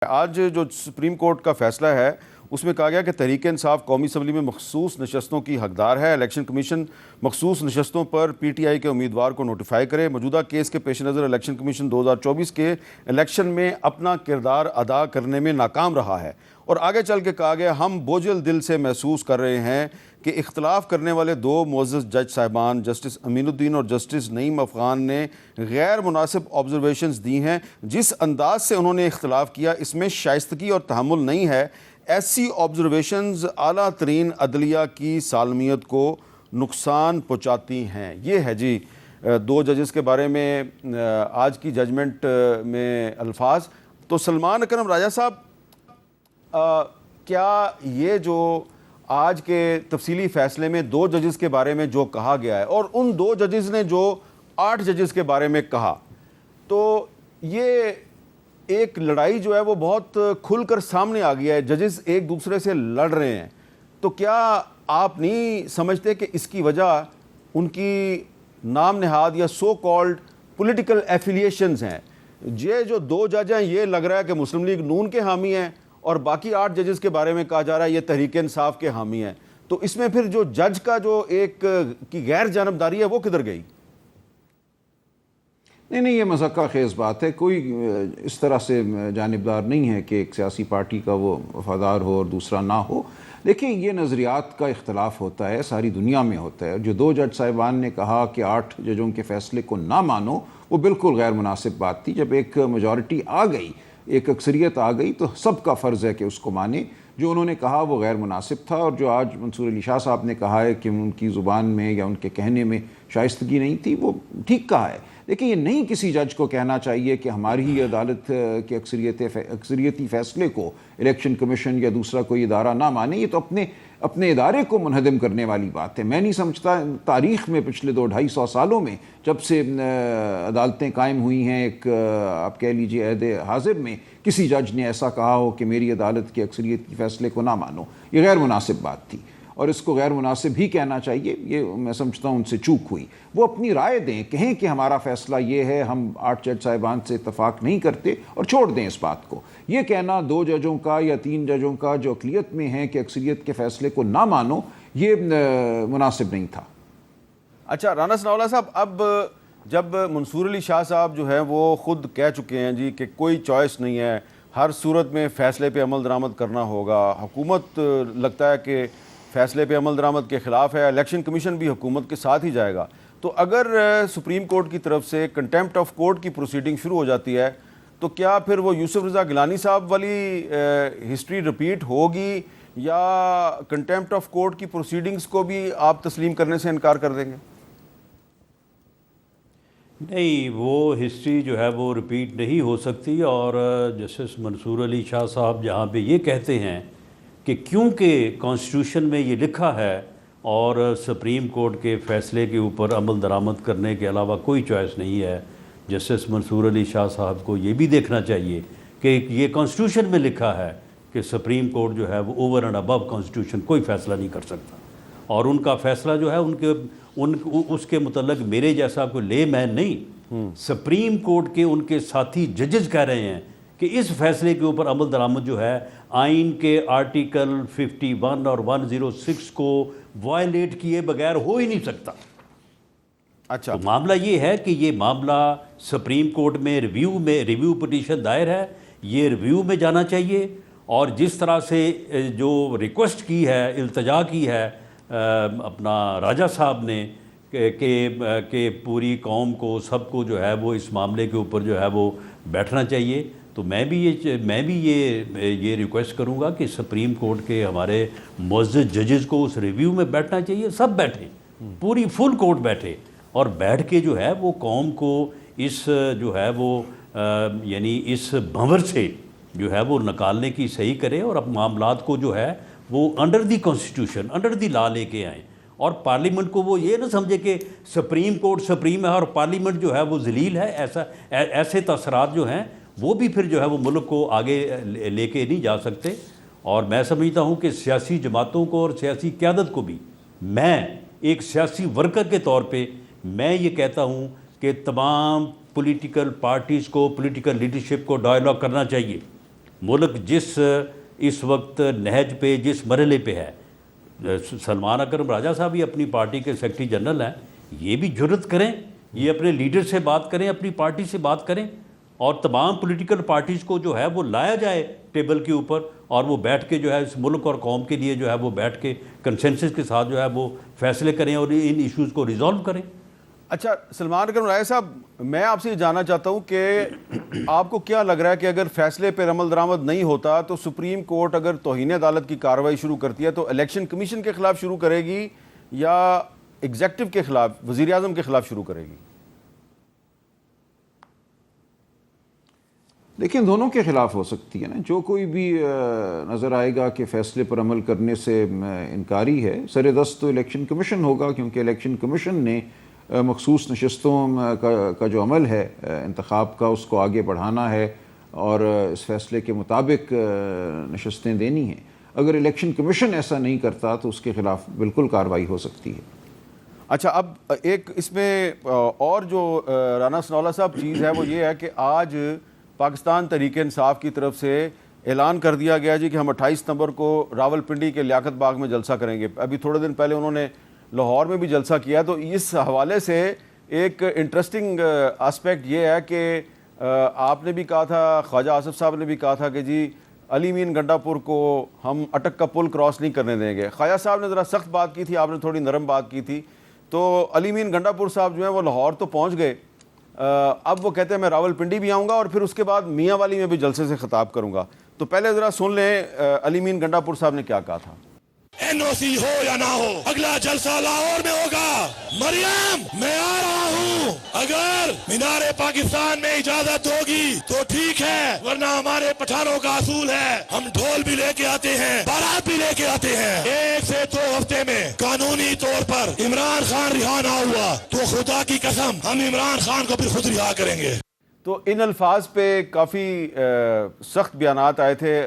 آج جو supreme court کا فیصلہ ہے اس میں کہا گیا کہ تحریک انصاف قومی اسمبلی میں مخصوص نشستوں کی حقدار ہے۔ الیکشن کمیشن مخصوص نشستوں پر پی ٹی آئی کے امیدوار کو نوٹیفائی کرے۔ موجودہ کیس کے پیش نظر الیکشن کمیشن 2024 کے الیکشن میں اپنا کردار ادا کرنے میں ناکام رہا ہے، اور آگے چل کے کہا گیا ہم بوجھل دل سے محسوس کر رہے ہیں کہ اختلاف کرنے والے دو معزز جج صاحبان جسٹس امین الدین اور جسٹس نعیم افغان نے غیر مناسب آبزرویشنز دی ہیں۔ جس انداز سے انہوں نے اختلاف کیا اس میں شائستگی اور تحمل نہیں ہے۔ ایسی آبزرویشنز اعلیٰ ترین عدلیہ کی سالمیت کو نقصان پہنچاتی ہیں۔ یہ ہے جی دو ججز کے بارے میں آج کی ججمنٹ میں الفاظ۔ تو سلمان اکرم راجہ صاحب، کیا یہ جو آج کے تفصیلی فیصلے میں دو ججز کے بارے میں جو کہا گیا ہے اور ان دو ججز نے جو 8 ججز کے بارے میں کہا، تو یہ ایک لڑائی جو ہے وہ بہت کھل کر سامنے آ گیا ہے، ججز ایک دوسرے سے لڑ رہے ہیں، تو کیا آپ نہیں سمجھتے کہ اس کی وجہ ان کی نام نہاد یا سو کالڈ پولیٹیکل ایفیلیشنز ہیں؟ یہ جو دو جج ہیں یہ لگ رہا ہے کہ مسلم لیگ نون کے حامی ہیں، اور باقی 8 ججز کے بارے میں کہا جا رہا ہے یہ تحریک انصاف کے حامی ہیں، تو اس میں پھر جو جج کا جو ایک کی غیر جانبداری ہے وہ کدھر گئی؟ نہیں، یہ مذاق خیز بات ہے۔ کوئی اس طرح سے جانبدار نہیں ہے کہ ایک سیاسی پارٹی کا وہ وفادار ہو اور دوسرا نہ ہو۔ دیکھیں، یہ نظریات کا اختلاف ہوتا ہے، ساری دنیا میں ہوتا ہے۔ جو دو جج صاحبان نے کہا کہ 8 ججوں کے فیصلے کو نہ مانو، وہ بالکل غیر مناسب بات تھی۔ جب ایک میجورٹی آ گئی، ایک اکثریت آ گئی، تو سب کا فرض ہے کہ اس کو مانے۔ جو انہوں نے کہا وہ غیر مناسب تھا، اور جو آج منصور علی شاہ صاحب نے کہا ہے کہ ان کی زبان میں یا ان کے کہنے میں شائستگی نہیں تھی، وہ ٹھیک کہا ہے۔ لیکن یہ نہیں کسی جج کو کہنا چاہیے کہ ہماری ہی عدالت کے اکثریتی فیصلے کو الیکشن کمیشن یا دوسرا کوئی ادارہ نہ مانے۔ یہ تو اپنے ادارے کو منہدم کرنے والی بات ہے۔ میں نہیں سمجھتا تاریخ میں پچھلے 200-250 سالوں میں جب سے عدالتیں قائم ہوئی ہیں، ایک آپ کہہ لیجیے عہد حاضر میں، کسی جج نے ایسا کہا ہو کہ میری عدالت کے اکثریتی فیصلے کو نہ مانو۔ یہ غیر مناسب بات تھی، اور اس کو غیر مناسب ہی کہنا چاہیے۔ یہ میں سمجھتا ہوں ان سے چوک ہوئی۔ وہ اپنی رائے دیں، کہیں کہ ہمارا فیصلہ یہ ہے، ہم 8 جج صاحبان سے اتفاق نہیں کرتے، اور چھوڑ دیں اس بات کو۔ یہ کہنا 2 ججوں کا یا 3 ججوں کا جو اقلیت میں ہیں کہ اکثریت کے فیصلے کو نہ مانو، یہ مناسب نہیں تھا۔ اچھا رانا ثناءاللہ صاحب، اب جب منصور علی شاہ صاحب جو ہیں وہ خود کہہ چکے ہیں جی کہ کوئی چوائس نہیں ہے، ہر صورت میں فیصلے پہ عمل درآمد کرنا ہوگا، حکومت لگتا ہے کہ فیصلے پہ عمل درآمد کے خلاف ہے، الیکشن کمیشن بھی حکومت کے ساتھ ہی جائے گا، تو اگر سپریم کورٹ کی طرف سے کنٹیمپٹ آف کورٹ کی پروسیڈنگ شروع ہو جاتی ہے، تو کیا پھر وہ یوسف رضا گیلانی صاحب والی ہسٹری رپیٹ ہوگی، یا کنٹیمپٹ آف کورٹ کی پروسیڈنگز کو بھی آپ تسلیم کرنے سے انکار کر دیں گے؟ نہیں، وہ ہسٹری جو ہے وہ رپیٹ نہیں ہو سکتی۔ اور جسٹس منصور علی شاہ صاحب جہاں پہ یہ کہتے ہیں کہ کیونکہ کانسٹیٹیوشن میں یہ لکھا ہے اور سپریم کورٹ کے فیصلے کے اوپر عمل درآمد کرنے کے علاوہ کوئی چوائس نہیں ہے، جسٹس منصور علی شاہ صاحب کو یہ بھی دیکھنا چاہیے کہ یہ کانسٹیٹیوشن میں لکھا ہے کہ سپریم کورٹ جو ہے وہ اوور اینڈ ابو کانسٹیٹیوشن کوئی فیصلہ نہیں کر سکتا، اور ان کا فیصلہ جو ہے اس کے متعلق میرے جیسا کوئی لے مین نہیں، سپریم کورٹ کے ان کے ساتھی ججز کہہ رہے ہیں کہ اس فیصلے کے اوپر عمل درآمد جو ہے آئین کے آرٹیکل 51 اور 106 کو وائلیٹ کیے بغیر ہو ہی نہیں سکتا۔ اچھا، تو معاملہ یہ ہے کہ یہ معاملہ سپریم کورٹ میں ریویو پٹیشن دائر ہے، یہ ریویو میں جانا چاہیے، اور جس طرح سے جو ریکویسٹ کی ہے، التجا کی ہے اپنا راجہ صاحب نے کہ پوری قوم کو، سب کو جو ہے وہ اس معاملے کے اوپر جو ہے وہ بیٹھنا چاہیے، تو میں بھی یہ ریکویسٹ کروں گا کہ سپریم کورٹ کے ہمارے معزز ججز کو اس ریویو میں بیٹھنا چاہیے، سب بیٹھیں، پوری فل کورٹ بیٹھے، اور بیٹھ کے جو ہے وہ قوم کو اس جو ہے وہ یعنی اس بھنور سے جو ہے وہ نکالنے کی صحیح کرے، اور اب معاملات کو جو ہے وہ under the constitution, under the law لے کے آئیں، اور پارلیمنٹ کو وہ یہ نہ سمجھے کہ سپریم کورٹ سپریم ہے اور پارلیمنٹ جو ہے وہ ذلیل ہے۔ ایسے تاثرات جو ہیں وہ بھی پھر جو ہے وہ ملک کو آگے لے کے نہیں جا سکتے۔ اور میں سمجھتا ہوں کہ سیاسی جماعتوں کو اور سیاسی قیادت کو بھی، میں ایک سیاسی ورکر کے طور پہ میں یہ کہتا ہوں کہ تمام پولیٹیکل پارٹیز کو، پولیٹیکل لیڈرشپ کو ڈائیلاگ کرنا چاہیے، ملک جس اس وقت نہج پہ جس مرحلے پہ ہے، سلمان اکرم راجہ صاحب بھی اپنی پارٹی کے سیکرٹری جنرل ہیں، یہ بھی جرت کریں، یہ اپنے لیڈر سے بات کریں، اپنی پارٹی سے بات کریں، اور تمام پولیٹیکل پارٹیز کو جو ہے وہ لایا جائے ٹیبل کے اوپر، اور وہ بیٹھ کے جو ہے اس ملک اور قوم کے لیے جو ہے وہ بیٹھ کے کنسنسس کے ساتھ جو ہے وہ فیصلے کریں اور ان ایشوز کو ریزالو کریں۔ اچھا سلمان اکرم راجہ صاحب، میں آپ سے یہ جاننا چاہتا ہوں کہ آپ کو کیا لگ رہا ہے کہ اگر فیصلے پر عمل درآمد نہیں ہوتا تو سپریم کورٹ اگر توہین عدالت کی کارروائی شروع کرتی ہے تو الیکشن کمیشن کے خلاف شروع کرے گی یا ایگزیکٹو کے خلاف، وزیر اعظم کے خلاف شروع کرے گی؟ دیکھیں دونوں کے خلاف ہو سکتی ہے نا، جو کوئی بھی نظر آئے گا کہ فیصلے پر عمل کرنے سے انکاری ہے، سر دست تو الیکشن کمیشن ہوگا، کیونکہ الیکشن کمیشن نے مخصوص نشستوں کا جو عمل ہے انتخاب کا اس کو آگے بڑھانا ہے اور اس فیصلے کے مطابق نشستیں دینی ہیں۔ اگر الیکشن کمیشن ایسا نہیں کرتا تو اس کے خلاف بالکل کارروائی ہو سکتی ہے۔ اچھا، اب ایک اس میں اور جو رانا ثناءاللہ صاحب چیز ہے وہ یہ ہے کہ آج پاکستان تحریک انصاف کی طرف سے اعلان کر دیا گیا جی کہ ہم 28 ستمبر کو راول پنڈی کے لیاقت باغ میں جلسہ کریں گے۔ ابھی تھوڑے دن پہلے انہوں نے لاہور میں بھی جلسہ کیا، تو اس حوالے سے ایک انٹرسٹنگ آسپیکٹ یہ ہے کہ آپ نے بھی کہا تھا، خواجہ آصف صاحب نے بھی کہا تھا کہ جی علی مین گنڈا پور کو ہم اٹک کا پل کراس نہیں کرنے دیں گے۔ خواجہ صاحب نے ذرا سخت بات کی تھی، آپ نے تھوڑی نرم بات کی تھی۔ تو علی مین گنڈا پور صاحب جو ہیں وہ لاہور تو پہنچ گئے، اب وہ کہتے ہیں میں راول پنڈی بھی آؤں گا اور پھر اس کے بعد میاں والی میں بھی جلسے سے خطاب کروں گا۔ تو پہلے ذرا سن لیں علی مین گنڈا پور صاحب نے کیا کہا تھا۔ این او سی ہو یا نہ ہو، اگلا جلسہ لاہور میں ہوگا۔ مریم میں آ رہا ہوں، اگر مینار پاکستان میں اجازت ہوگی تو ٹھیک ہے، ورنہ ہمارے پٹھانوں کا اصول ہے ہم ڈھول بھی لے کے آتے ہیں، بارات بھی لے کے آتے ہیں۔ 1 سے 2 ہفتے میں قانونی طور پر عمران خان رہا نہ ہوا تو خدا کی قسم ہم عمران خان کو بھی خود رہا کریں گے۔ تو ان الفاظ پہ کافی سخت بیانات آئے تھے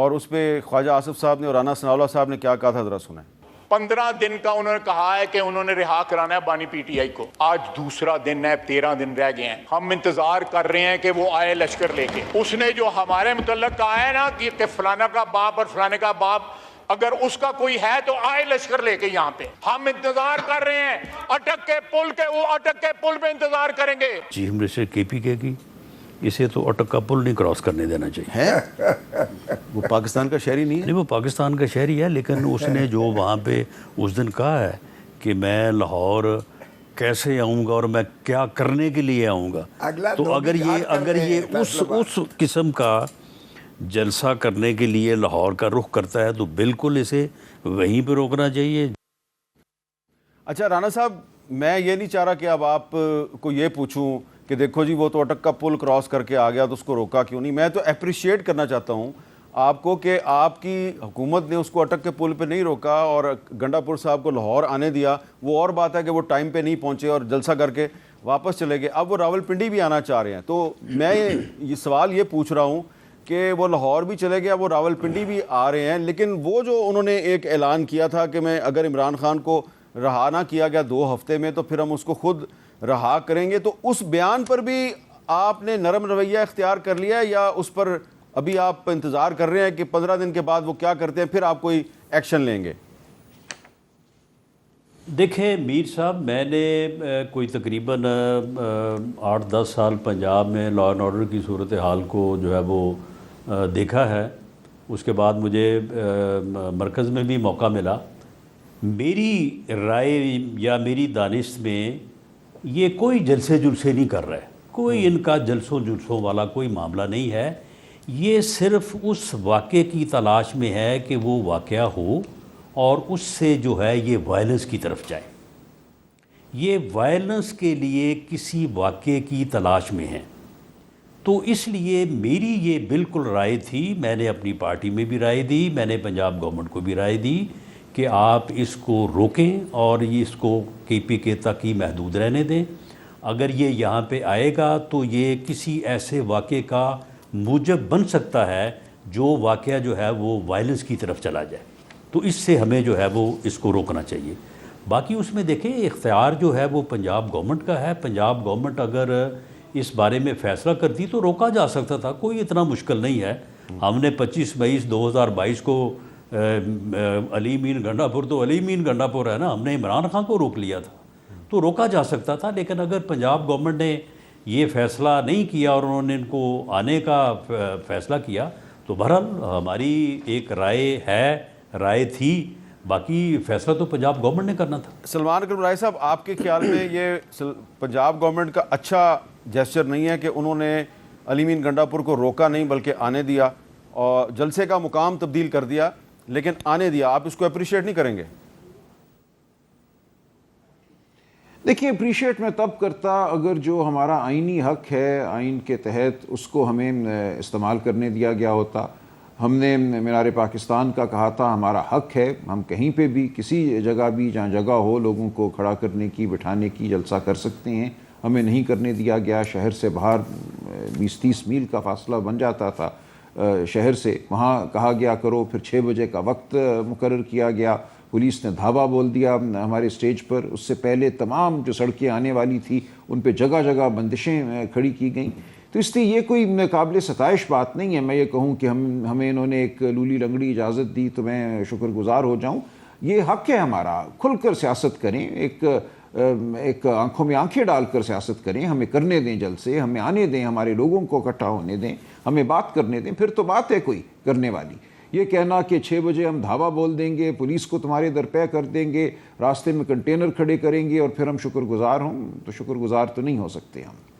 اور اس پہ خواجہ آصف صاحب نے اور رانا ثناءاللہ صاحب نے کیا کہا تھا، ذرا سنیں۔ 15 دن کا انہوں نے کہا ہے کہ انہوں نے رہا کرانا ہے بانی پی ٹی آئی کو، آج دوسرا دن ہے، 13 دن رہ گئے ہیں، ہم انتظار کر رہے ہیں کہ وہ آئے لشکر لے کے۔ اس نے جو ہمارے متعلق کہا ہے نا کہ فلانا کا باپ اور فلانے کا باپ، اگر اس کا کوئی ہے تو آئے لشکر لے کے یہاں پہ، ہم انتظار کر رہے ہیں اٹک کے پل کے، وہ اٹک کے پل پہ انتظار کریں گے۔ چیف منسٹر کے پی کے کی اسے تو اٹک کا پل نہیں کراس کرنے دینا چاہیے۔ وہ پاکستان کا شہری نہیں ہے؟ نہیں، وہ پاکستان کا شہری ہے، لیکن اس نے جو وہاں پہ اس دن کہا ہے کہ میں لاہور کیسے آؤں گا اور میں کیا کرنے کے لیے آؤں گا، تو اگر یہ اس قسم کا جلسہ کرنے کے لیے لاہور کا رخ کرتا ہے تو بالکل اسے وہیں پہ روکنا چاہیے۔ اچھا رانا صاحب، میں یہ نہیں چاہ رہا کہ اب آپ کو یہ پوچھوں کہ دیکھو جی وہ تو اٹک کا پل کراس کر کے آ گیا تو اس کو روکا کیوں نہیں۔ میں تو اپریشیٹ کرنا چاہتا ہوں آپ کو کہ آپ کی حکومت نے اس کو اٹک کے پل پہ نہیں روکا اور گنڈا پور صاحب کو لاہور آنے دیا۔ وہ اور بات ہے کہ وہ ٹائم پہ نہیں پہنچے اور جلسہ کر کے واپس چلے گئے، اب وہ راول پنڈی بھی آنا چاہ رہے ہیں۔ تو میں یہ سوال یہ پوچھ رہا ہوں کہ وہ لاہور بھی چلے گیا، وہ راول پنڈی بھی آ رہے ہیں، لیکن وہ جو انہوں نے ایک اعلان کیا تھا کہ میں اگر عمران خان کو رہا نہ کیا گیا 2 ہفتے میں تو پھر ہم اس کو خود رہا کریں گے، تو اس بیان پر بھی آپ نے نرم رویہ اختیار کر لیا ہے یا اس پر ابھی آپ انتظار کر رہے ہیں کہ 15 دن کے بعد وہ کیا کرتے ہیں پھر آپ کوئی ایکشن لیں گے؟ دیکھیں میر صاحب، میں نے کوئی تقریباً 8-10 سال پنجاب میں لا اینڈ آرڈر کی صورتحال کو جو ہے وہ دیکھا ہے۔ اس کے بعد مجھے مرکز میں بھی موقع ملا۔ میری رائے یا میری دانش میں یہ کوئی جلسے نہیں کر رہے، کوئی ان کا جلسوں والا کوئی معاملہ نہیں ہے۔ یہ صرف اس واقعے کی تلاش میں ہے کہ وہ واقعہ ہو اور اس سے جو ہے یہ وائلنس کی طرف جائے، یہ وائلنس کے لیے کسی واقعے کی تلاش میں ہیں۔ تو اس لیے میری یہ بالکل رائے تھی، میں نے اپنی پارٹی میں بھی رائے دی، میں نے پنجاب گورنمنٹ کو بھی رائے دی کہ آپ اس کو روکیں اور یہ اس کو کے پی کے تک ہی محدود رہنے دیں۔ اگر یہ یہاں پہ آئے گا تو یہ کسی ایسے واقعے کا موجب بن سکتا ہے جو واقعہ جو ہے وہ وائلنس کی طرف چلا جائے، تو اس سے ہمیں جو ہے وہ اس کو روکنا چاہیے۔ باقی اس میں دیکھیں اختیار جو ہے وہ پنجاب گورنمنٹ کا ہے۔ پنجاب گورنمنٹ اگر اس بارے میں فیصلہ کرتی تو روکا جا سکتا تھا، کوئی اتنا مشکل نہیں ہے۔ ہم نے 25 مئی 2022 کو علی مین گنڈا پور تو علی مین گنڈا پور ہے نا، ہم نے عمران خان کو روک لیا تھا، تو روکا جا سکتا تھا۔ لیکن اگر پنجاب گورنمنٹ نے یہ فیصلہ نہیں کیا اور انہوں نے ان کو آنے کا فیصلہ کیا تو بہرحال ہماری ایک رائے ہے، رائے تھی، باقی فیصلہ تو پنجاب گورنمنٹ نے کرنا تھا۔ سلمان اکرم رائے صاحب، آپ کے خیال میں یہ پنجاب گورنمنٹ کا اچھا جیسچر نہیں ہے کہ انہوں نے علی مین گنڈا پور کو روکا نہیں بلکہ آنے دیا اور جلسے کا مقام تبدیل کر دیا لیکن آنے دیا؟ آپ اس کو اپریشیٹ نہیں کریں گے؟ دیکھیں، اپریشیٹ میں تب کرتا اگر جو ہمارا آئینی حق ہے، آئین کے تحت اس کو ہمیں استعمال کرنے دیا گیا ہوتا۔ ہم نے مینار پاکستان کا کہا تھا ہمارا حق ہے، ہم کہیں پہ بھی کسی جگہ بھی جہاں جگہ ہو لوگوں کو کھڑا کرنے کی، بٹھانے کی، جلسہ کر سکتے ہیں، ہمیں نہیں کرنے دیا گیا۔ شہر سے باہر 20-30 میل کا فاصلہ بن جاتا تھا شہر سے، وہاں کہا گیا کرو، پھر 6 بجے کا وقت مقرر کیا گیا، پولیس نے دھاوا بول دیا ہمارے اسٹیج پر۔ اس سے پہلے تمام جو سڑکیں آنے والی تھی ان پہ جگہ جگہ بندشیں کھڑی کی گئیں۔ تو اس لیے یہ کوئی قابل ستائش بات نہیں ہے۔ میں یہ کہوں کہ ہمیں انہوں نے ایک لولی لنگڑی اجازت دی تو میں شکر گزار ہو جاؤں۔ یہ حق ہے ہمارا، کھل کر سیاست کریں، ایک آنکھوں میں آنکھیں ڈال کر سیاست کریں، ہمیں کرنے دیں جلسے، ہمیں آنے دیں، ہمارے لوگوں کو اکٹھا ہونے دیں، ہمیں بات کرنے دیں، پھر تو بات ہے کوئی کرنے والی۔ یہ کہنا کہ 6 بجے ہم دھاوا بول دیں گے، پولیس کو تمہارے درپے کر دیں گے، راستے میں کنٹینر کھڑے کریں گے اور پھر ہم شکر گزار ہوں، تو شکر گزار تو نہیں ہو سکتے ہم۔